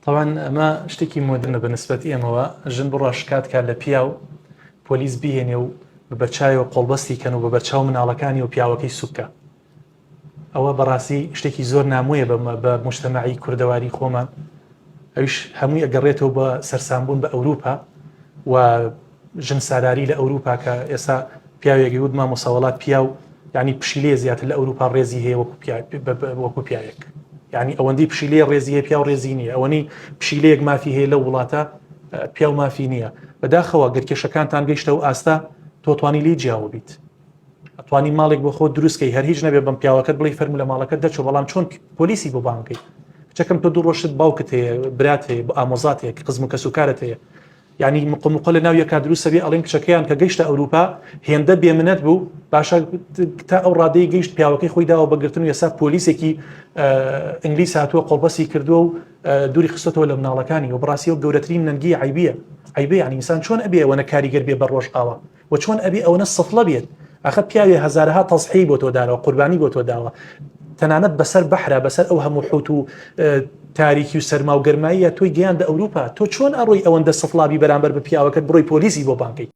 طبعا ما شتێکی مدرنە بەنسبەت ئێمەوە ژن بڕۆژکات کات لە پیاو پۆلیس بهێنێ و بەرچاوی قۆڵبەستی کەن و بە بەرچاو مناڵەکانی و پیاوەکەی سوکە. ئەوە بەڕاستی شتێکی زۆر نامۆیە بە مجتەمەعی کوردەواری خۆمان. ئەویش هەمووی ئەگەڕێتەوە بە سەرسامبوون بە ئەوروپا و ژن سالاری لە ئەوروپا کە ئێستا پیاوێکی وت مامۆساوەڵات پیاو یعنی پشیلەیە زیاتر لە ئەوروپا ڕێزی هەیە وەکو پیاوێک. یعنی ئەوەندەی پشیلەیە ڕێزی هەیە پیاو ڕێزی نییە، ئەوەنی پشیلەیەک مافی هەیە لە وڵاتە پیاو مافی نییە. بەداخەوە گەرکێشەکانتان گەیشتە و ئاستا تۆتوانی لی جیاوە بیت، ئەتوانی ماڵێک بۆ خۆ دروستکەی هەر هیچ نەبێ بەم پیاوەکەت بڵی فەرمو لە ماڵەکەت دەچۆ، بەڵام چۆن پۆلیسی بۆ بانکەی کچەکەم تۆ دوو ڕۆژت باوکت هەیە، برات هەیە، ئامۆزات هەیە، قزم و کەسوکارت هەیە. یعنی مقۆ لە ناو یەکا دروستە بێ ئەڵێن کچەکەیان کە گەیشتە ئەوروپا هێندە بێمنەت بوو، باشە تا ئەو ڕادەی گەیشت پیاوەکەی خۆی داوە بەگرتن و ئێستا پۆلیسێکی ئینگلیس هاتووە قۆڵبەسی کردووە و دووری خستۆتەوە لە مناڵەکانی و بەڕاستی و گەورەترین نەنگی عیبە. یعنی ئینسان چۆن ئەبێ ئەوەنە کاریگەر بێ بە ڕۆژ ئاوە و چۆن ئەبێ ئەوەنە سەفڵە بێت. ئاخە پیاوێ هەزارها تەزحی بۆ تۆ داوە، قوربانی بۆ تۆ داوە، تەنانەت بەسەر بەحرا بەسەر ئەو هەموو حوت و تاریکی و سەرما و گەرماییە تۆی گەیاندە ئەوروپا، تۆ چۆن ئەڕۆی ئەوەندە سەفڵابی بەرامبەر بە پیاوەکەت بڕۆی پۆلیسی بۆ بانکەی.